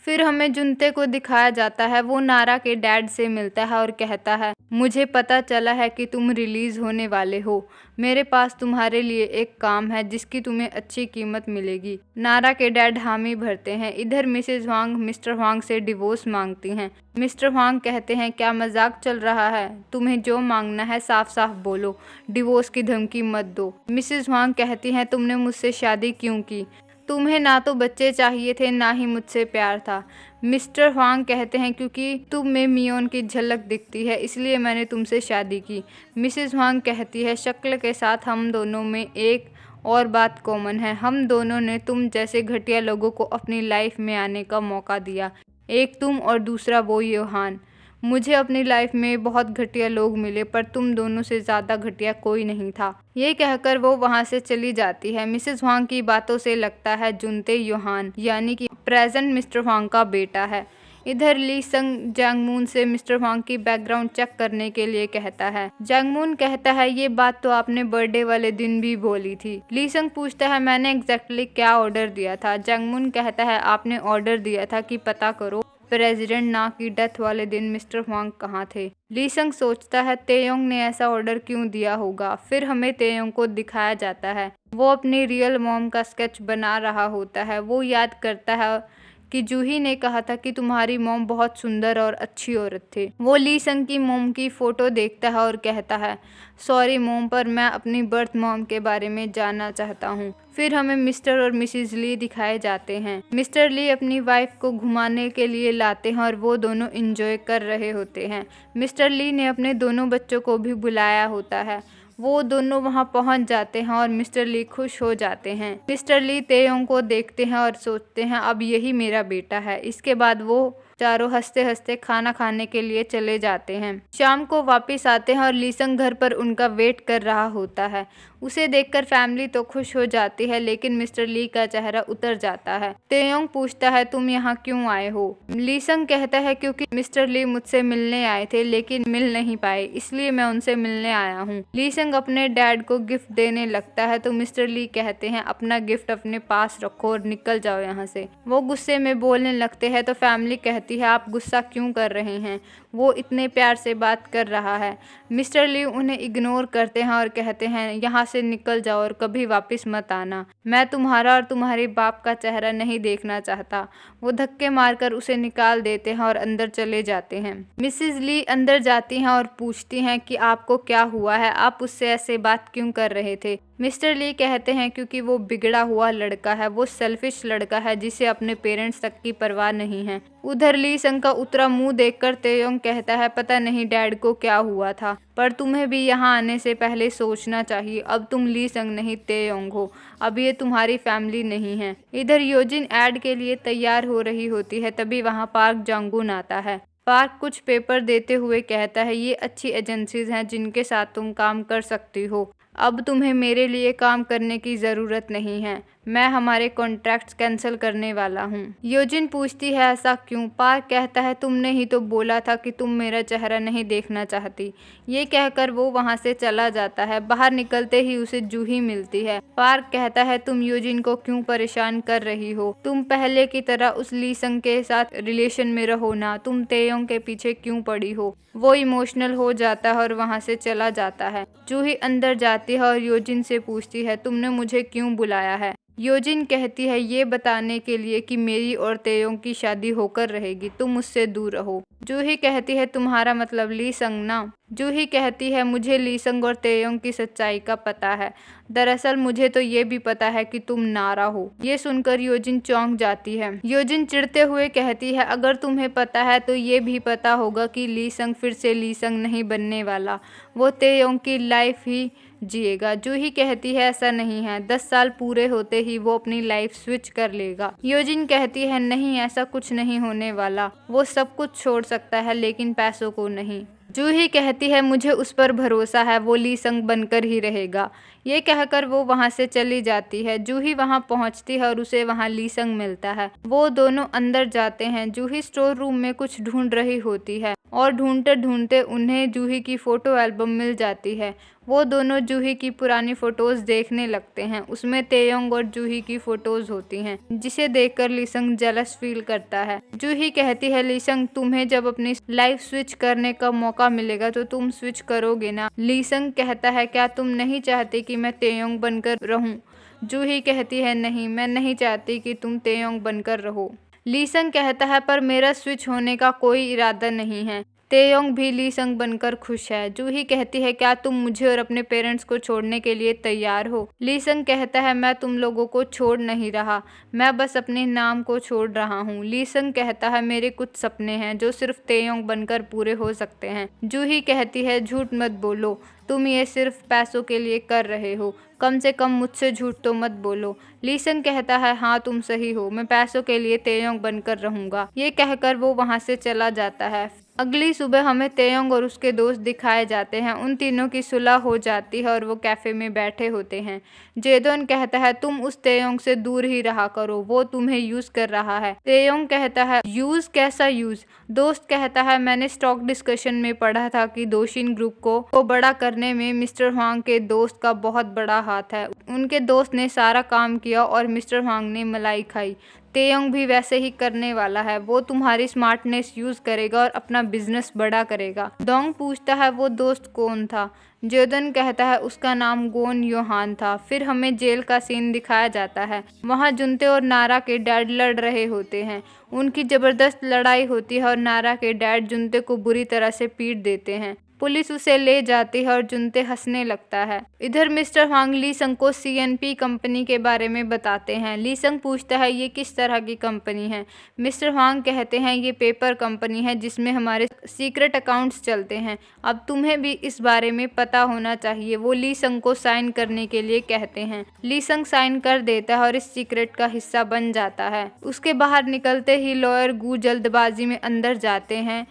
फिर हमें जुनते को दिखाया जाता है, वो नारा के डैड से मिलता है और कहता है, मुझे पता चला है कि तुम रिलीज होने वाले हो। मेरे पास तुम्हारे लिए एक काम है जिसकी तुम्हें अच्छी कीमत मिलेगी। नारा के डैड हामी भरते हैं। इधर मिसेज वांग मिस्टर वांग से डिवोर्स मांगती हैं। मिस्टर वांग कहते हैं, क्या मजाक चल रहा है? तुम्हें जो मांगना है साफ साफ बोलो, डिवोर्स की धमकी मत दो। मिसेज वांग कहती हैं, तुमने मुझसे शादी क्यों की? तुम्हें ना तो बच्चे चाहिए थे, ना ही मुझसे प्यार था। मिस्टर वांग कहते हैं, क्योंकि तुम में मियोन की झलक दिखती है इसलिए मैंने तुमसे शादी की। मिसेस वांग कहती है, शक्ल के साथ हम दोनों में एक और बात कॉमन है, हम दोनों ने तुम जैसे घटिया लोगों को अपनी लाइफ में आने का मौका दिया। एक तुम और दूसरा वो योहान। मुझे अपनी लाइफ में बहुत घटिया लोग मिले पर तुम दोनों से ज़्यादा घटिया कोई नहीं था। ये कहकर वो वहाँ से चली जाती है। मिसेस वांग की बातों से लगता है जुनते योहान यानी कि प्रेजेंट मिस्टर वांग का बेटा है। इधर ली संग जैंगमून से मिस्टर वांग की बैकग्राउंड चेक करने के लिए कहता है। जैंगमून कहता है, ये बात तो आपने बर्थडे वाले दिन भी बोली थी। ली संग पूछता है, मैंने एग्जैक्टली क्या ऑर्डर दिया था? जैंगमून कहता है, आपने ऑर्डर दिया था कि पता करो प्रेसिडेंट ना की डेथ वाले दिन मिस्टर वांग कहाँ थे। ली संग सोचता है, तेयोंग ने ऐसा ऑर्डर क्यों दिया होगा। फिर हमें तेयोंग को दिखाया जाता है, वो अपनी रियल मॉम का स्केच बना रहा होता है। वो याद करता है कि जूही ने कहा था कि तुम्हारी मॉम बहुत सुंदर और अच्छी औरत थी। वो ली संग की मॉम की फोटो देखता है और कहता है, सॉरी मॉम, पर मैं अपनी बर्थ मॉम के बारे में जानना चाहता हूँ। फिर हमें मिस्टर और मिसेज ली दिखाए जाते हैं। मिस्टर ली अपनी वाइफ को घुमाने के लिए लाते हैं और वो दोनों एंजॉय कर रहे होते हैं। मिस्टर ली ने अपने दोनों बच्चों को भी बुलाया होता है। वो दोनों वहां पहुंच जाते हैं और मिस्टर ली खुश हो जाते हैं। मिस्टर ली तेयोंग को देखते हैं और सोचते हैं, अब यही मेरा बेटा है। इसके बाद वो चारों हंसते हंसते खाना खाने के लिए चले जाते हैं। शाम को वापस आते हैं और लीसंग घर पर उनका वेट कर रहा होता है। उसे देखकर फैमिली तो खुश हो जाती है, लेकिन मिस्टर ली का चेहरा उतर जाता है। तेयोंग पूछता है, तुम यहाँ क्यों आए हो? लीसंग कहता है, क्योंकि मिस्टर ली मुझसे मिलने आए थे लेकिन मिल नहीं पाए, इसलिए मैं उनसे मिलने आया हूँ। लीसंग अपने डैड को गिफ्ट देने लगता है तो मिस्टर ली कहते हैं, अपना गिफ्ट अपने पास रखो और निकल जाओ यहाँ से। वो गुस्से में बोलने लगते हैं तो फैमिली कहती है, आप गुस्सा क्यों कर रहे हैं, वो इतने प्यार से बात कर रहा है। मिस्टर ली उन्हें इग्नोर करते हैं और कहते हैं, यहाँ से निकल जाओ और कभी वापस मत आना। मैं तुम्हारा और तुम्हारे बाप का चेहरा नहीं देखना चाहता। वो धक्के मारकर उसे निकाल देते हैं और अंदर चले जाते हैं। मिसेज ली अंदर जाती हैं और पूछती हैं कि आपको क्या हुआ है, आप उससे ऐसे बात क्यों कर रहे थे? मिस्टर ली कहते हैं, क्योंकि वो बिगड़ा हुआ लड़का है, वो सेल्फिश लड़का है जिसे अपने पेरेंट्स तक की परवाह नहीं है। उधर ली संग का उतरा मुंह देखकर तेयोंग कहता है, पता नहीं डैड को क्या हुआ था, पर तुम्हें भी यहाँ आने से पहले सोचना चाहिए। अब तुम ली संग नहीं तेयोंग हो, अब ये तुम्हारी फैमिली नहीं है। इधर योजिन एड के लिए तैयार हो रही होती है, तभी वहाँ पार्क जांगुन आता है। पार्क कुछ पेपर देते हुए कहता है, ये अच्छी एजेंसीज हैं जिनके साथ तुम काम कर सकती हो। अब तुम्हें मेरे लिए काम करने की ज़रूरत नहीं है, मैं हमारे कॉन्ट्रैक्ट्स कैंसिल करने वाला हूँ। योजिन पूछती है, ऐसा क्यों? पार्क कहता है, तुमने ही तो बोला था कि तुम मेरा चेहरा नहीं देखना चाहती। ये कहकर वो वहाँ से चला जाता है। बाहर निकलते ही उसे जूही मिलती है। पार्क कहता है, तुम योजिन को क्यों परेशान कर रही हो? तुम पहले की तरह उस ली संग के साथ रिलेशन में रहो ना, तुम तेयोंग के पीछे क्यों पड़ी हो? वो इमोशनल हो जाता है और वहाँ से चला जाता है। जूही अंदर जाती है और योजिन से पूछती है, तुमने मुझे क्यों बुलाया है? योजिन कहती है, ये बताने के लिए कि मेरी और तेयोंग की शादी होकर रहेगी, तुम उससे दूर रहो। जूही कहती है, तुम्हारा मतलब ली संग ना? जूही कहती है, मुझे ली संग और तेयोंग की सच्चाई का पता है। दरअसल मुझे तो ये भी पता है कि तुम नारा हो। ये सुनकर योजिन चौंक जाती है। योजिन चिढ़ते हुए कहती है, अगर तुम्हें पता है तो ये भी पता होगा कि ली संग फिर से ली संग नहीं बनने वाला, वो तेयोंग की लाइफ ही जिएगा। जूही कहती है, ऐसा नहीं है, 10 साल पूरे होते ही वो अपनी लाइफ स्विच कर लेगा। योजिन कहती है, नहीं, ऐसा कुछ नहीं होने वाला, वो सब कुछ छोड़ सकता है लेकिन पैसों को नहीं। जूही कहती है, मुझे उस पर भरोसा है, वो ली संग बनकर ही रहेगा। ये कहकर वो वहाँ से चली जाती है। जूही वहाँ पहुँचती है और उसे वहाँ ली संग मिलता है। वो दोनों अंदर जाते हैं। जूही स्टोर रूम में कुछ ढूंढ रही होती है और ढूंढते ढूंढते उन्हें जूही की फ़ोटो एल्बम मिल जाती है। वो दोनों जूही की पुरानी फ़ोटोज़ देखने लगते हैं। उसमें तेयोंग और जूही की फ़ोटोज़ होती हैं, जिसे देखकर लीसंग जेलस फील करता है। जूही कहती है, लीसंग तुम्हें जब अपनी लाइफ स्विच करने का मौका मिलेगा तो तुम स्विच करोगे ना? लीसंग कहता है, क्या तुम नहीं चाहते कि मैं तेयोंग बनकर रहूं? जूही कहती है, नहीं, मैं नहीं चाहती कि तुम तेयोंग बनकर रहो। लीसंग कहता है, पर मेरा स्विच होने का कोई इरादा नहीं है। तेयोंग भी लीसंग बनकर खुश है। जूही कहती है, क्या तुम मुझे और अपने पेरेंट्स को छोड़ने के लिए तैयार हो? लीसंग कहता है, मैं तुम लोगों को छोड़ नहीं रहा, मैं बस अपने नाम को छोड़ रहा हूँ। लीसंग कहता है, मेरे कुछ सपने हैं जो सिर्फ तेयोंग बनकर पूरे हो सकते हैं। जूही कहती है, झूठ मत बोलो, तुम ये सिर्फ पैसों के लिए कर रहे हो, कम से कम मुझसे झूठ तो मत बोलो। लीसंग कहता है, हाँ तुम सही हो, मैं पैसों के लिए तेयोंग बनकर रहूंगा। ये कहकर वो वहाँ से चला जाता है। अगली सुबह हमें तेयोंग और उसके दोस्त दिखाए जाते हैं। उन तीनों की सुलह हो जाती है और वो कैफे में बैठे होते हैं। जेदोन कहता है, तुम उस तेयोंग से दूर ही रहा करो, वो तुम्हें यूज कर रहा है। तेयोंग कहता है, यूज? कैसा यूज? दोस्त कहता है, मैंने स्टॉक डिस्कशन में पढ़ा था कि दोशिन ग्रुप को बड़ा करने में मिस्टर हुआंग के दोस्त का बहुत बड़ा हाथ है। उनके दोस्त ने सारा काम किया और मिस्टर हुआंग ने मलाई खाई। तेयोंग भी वैसे ही करने वाला है, वो तुम्हारी स्मार्टनेस यूज करेगा और अपना बिजनेस बड़ा करेगा। दोंग पूछता है, वो दोस्त कौन था? जेदन कहता है, उसका नाम गोन योहान था। फिर हमें जेल का सीन दिखाया जाता है। वहाँ जुनते और नारा के डैड लड़ रहे होते हैं। उनकी जबरदस्त लड़ाई होती है और नारा के डैड जुनते को बुरी तरह से पीट देते हैं। पुलिस उसे ले जाती है और जुनते हंसने लगता है। इधर मिस्टर हुआंग लीसंग को सीएनपी कंपनी के बारे में बताते हैं। लीसंग पूछता है, ये किस तरह की कंपनी है? मिस्टर हुआंग कहते हैं, ये पेपर कंपनी है जिसमें हमारे सीक्रेट अकाउंट्स चलते हैं। अब तुम्हें भी इस बारे में पता होना चाहिए। वो लीसंग को साइन करने के लिए कहते हैं। लीसंग साइन कर देता है और इस सीक्रेट का हिस्सा बन जाता है। उसके बाहर निकलते ही लॉयर गू जल्दबाजी में अंदर जाते हैं।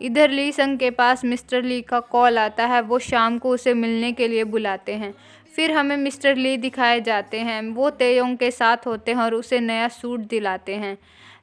इधर लीसंग के पास मिस्टर ली का कॉल आता है। वो शाम को उसे मिलने के लिए बुलाते हैं। फिर हमें मिस्टर ली दिखाए जाते हैं। वो तेयोंग के साथ होते हैं और उसे नया सूट दिलाते हैं।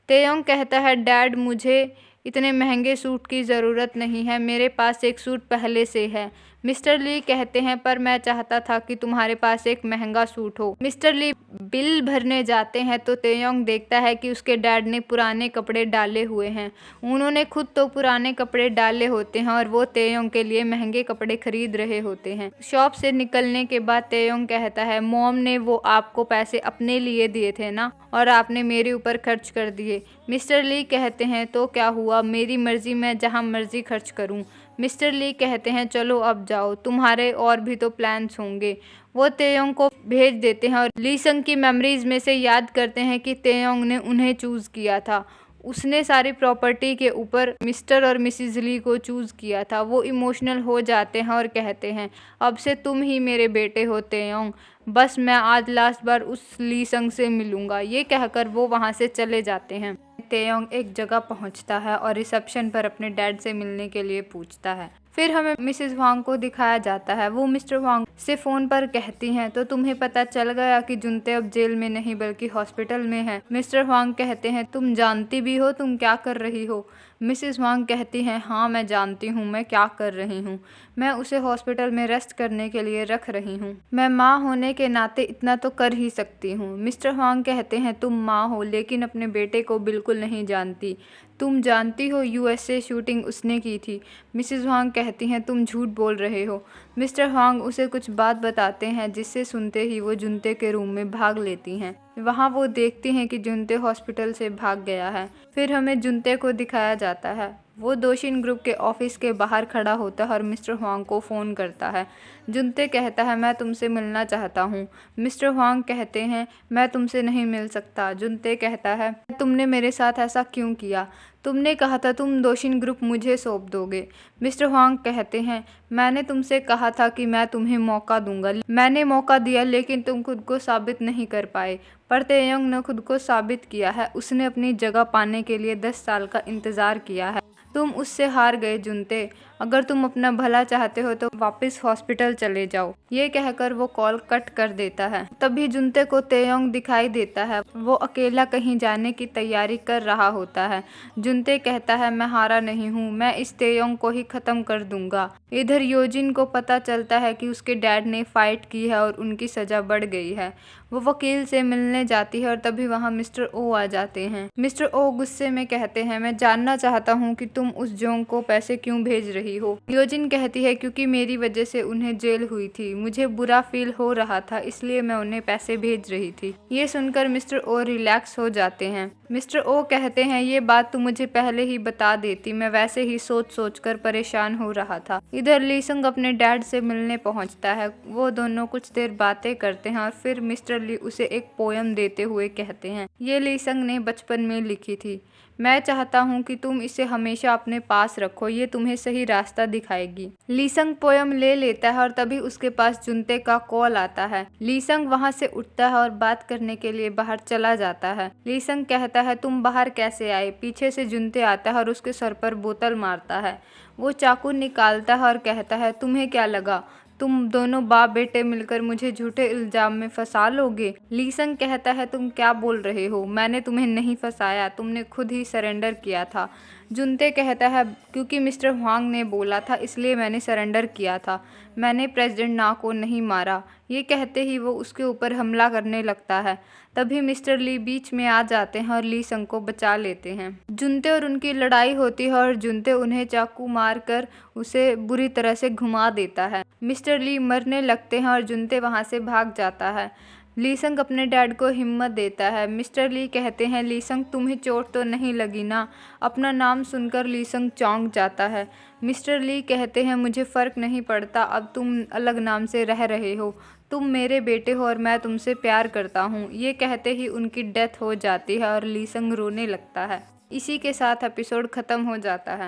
तेयोंग कहता है, डैड मुझे इतने महंगे सूट की ज़रूरत नहीं है, मेरे पास एक सूट पहले से है। मिस्टर ली कहते हैं, पर मैं चाहता था कि तुम्हारे पास एक महंगा सूट हो। मिस्टर ली बिल भरने जाते हैं तो तेयोंग देखता है कि उसके डैड ने पुराने कपड़े डाले हुए हैं। उन्होंने खुद तो पुराने कपड़े डाले होते हैं और वो तेयोंग के लिए महंगे कपड़े खरीद रहे होते हैं। शॉप से निकलने के बाद तेयोंग कहता है, मॉम ने वो आपको पैसे अपने लिए दिए थे ना, और आपने मेरे ऊपर खर्च कर दिए। मिस्टर ली कहते हैं, तो क्या हुआ, मेरी मर्जी, मैं जहाँ मर्जी खर्च करूँ। मिस्टर ली कहते हैं, चलो अब जाओ, तुम्हारे और भी तो प्लान्स होंगे। वो तेयोंग को भेज देते हैं और लीसंग की मेमोरीज में से याद करते हैं कि तेयोंग ने उन्हें चूज़ किया था। उसने सारी प्रॉपर्टी के ऊपर मिस्टर और मिसिज ली को चूज़ किया था। वो इमोशनल हो जाते हैं और कहते हैं, अब से तुम ही मेरे बेटे हो तेयोंग, बस मैं आज लास्ट बार उस लीसंग से मिलूँगा। ये कहकर वो वहाँ से चले जाते हैं। तेयोंग एक जगह पहुंचता है और रिसेप्शन पर अपने डैड से मिलने के लिए पूछता है। फिर हमें मिसेस हुआंग को दिखाया जाता है। वो मिस्टर हुआंग से फ़ोन पर कहती हैं, तो तुम्हें पता चल गया कि जुनते अब जेल में नहीं बल्कि हॉस्पिटल में है। मिस्टर हुआंग कहते हैं, तुम जानती भी हो तुम क्या कर रही हो? मिसेस हुआंग कहती हैं, हाँ मैं जानती हूँ मैं क्या कर रही हूँ, मैं उसे हॉस्पिटल में रेस्ट करने के लिए रख रही हूँ। मैं माँ होने के नाते इतना तो कर ही सकती हूँ। मिस्टर हुआंग कहते हैं, तुम माँ हो लेकिन अपने बेटे को बिल्कुल नहीं जानती। तुम जानती हो यूएसए शूटिंग उसने की थी। मिसेस हुआंग कहती हैं, तुम झूठ बोल रहे हो। मिस्टर हुआंग उसे कुछ बात बताते हैं जिससे सुनते ही वो जुनते के रूम में भाग लेती हैं। वहाँ वो देखती हैं कि जुनते हॉस्पिटल से भाग गया है। फिर हमें जुनते को दिखाया जाता है। वो दोशिन ग्रुप के ऑफिस के बाहर खड़ा होता है और मिस्टर हुआंग को फ़ोन करता है। जुनते कहता है, मैं तुमसे मिलना चाहता हूँ। मिस्टर हुआंग कहते हैं, मैं तुमसे नहीं मिल सकता। जुनते कहता है, तुमने मेरे साथ ऐसा क्यों किया? तुमने कहा था तुम दोशिन ग्रुप मुझे सौंप दोगे। मिस्टर हुआंग कहते हैं, मैंने तुमसे कहा था कि मैं तुम्हें मौका दूंगा। मैंने मौका दिया लेकिन तुम खुद को साबित नहीं कर पाए। पर तेयोंग ने खुद को साबित किया है। उसने अपनी जगह पाने के लिए 10 साल का इंतज़ार किया है। तुम उससे हार गए जुनते। अगर तुम अपना भला चाहते हो तो वापस हॉस्पिटल चले जाओ। ये कहकर वो कॉल कट कर देता है। तभी जुनते को तेयोंग दिखाई देता है। वो अकेला कहीं जाने की तैयारी कर रहा होता है। जुनते कहता है, मैं हारा नहीं हूँ, मैं इस तेयोंग को ही खत्म कर दूंगा। इधर योजिन को पता चलता है कि उसके डैड ने फाइट की है और उनकी सजा बढ़ गई है। वो वकील से मिलने जाती है और तभी वहाँ मिस्टर ओ आ जाते हैं। मिस्टर ओ गुस्से में कहते हैं, मैं जानना चाहता हूँ कि तुम उस जोंग को पैसे क्यों भेज रही हो। योजिन कहती है, क्योंकि मेरी वजह से उन्हें जेल हुई थी, मुझे बुरा फील हो रहा था, इसलिए मैं उन्हें पैसे भेज रही थी। ये सुनकर मिस्टर ओ रिलैक्स हो जाते हैं। मिस्टर ओ कहते हैं, ये बात तू मुझे पहले ही बता देती, मैं वैसे ही सोच सोच कर परेशान हो रहा था। इधर लीसंग अपने डैड से मिलने पहुंचता है। वो दोनों कुछ देर बातें करते हैं और फिर मिस्टर ली उसे एक पोयम देते हुए कहते हैं, ये लीसंग ने बचपन में लिखी थी। मैं चाहता हूँ कि तुम इसे हमेशा अपने पास रखो, ये तुम्हें सही रास्ता दिखाएगी। लीसंग पोयम ले लेता है और तभी उसके पास जुनते का कॉल आता है। लीसंग वहाँ से उठता है और बात करने के लिए बाहर चला जाता है। लीसंग कहता है, तुम बाहर कैसे आए? पीछे से जुनते आता है और उसके सर पर बोतल मारता है। वो चाकू निकालता है और कहता है, तुम्हें क्या लगा तुम दोनों बाप बेटे मिलकर मुझे झूठे इल्जाम में फंसा लोगे? लीसंग कहता है, तुम क्या बोल रहे हो? मैंने तुम्हें नहीं फंसाया, तुमने खुद ही सरेंडर किया था। जुनते कहता है, क्योंकि मिस्टर हुआंग ने बोला था इसलिए मैंने सरेंडर किया था, मैंने प्रेसिडेंट ना को नहीं मारा। ये कहते ही वो उसके ऊपर हमला करने लगता है। तभी मिस्टर ली बीच में आ जाते हैं और लीसंग को बचा लेते हैं। जुनते और उनकी लड़ाई होती है और जुनते उन्हें चाकू मार कर उसे बुरी तरह से घुमा देता है। मिस्टर ली मरने लगते हैं और जुनते वहाँ से भाग जाता है। लीसंग अपने डैड को हिम्मत देता है। मिस्टर ली कहते हैं, लीसंग तुम्हें चोट तो नहीं लगी ना? अपना नाम सुनकर लीसंग चौंक जाता है। मिस्टर ली कहते हैं, मुझे फ़र्क नहीं पड़ता, अब तुम अलग नाम से रह रहे हो, तुम मेरे बेटे हो और मैं तुमसे प्यार करता हूँ। ये कहते ही उनकी डेथ हो जाती है और लीसंग रोने लगता है। इसी के साथ एपिसोड ख़त्म हो जाता है।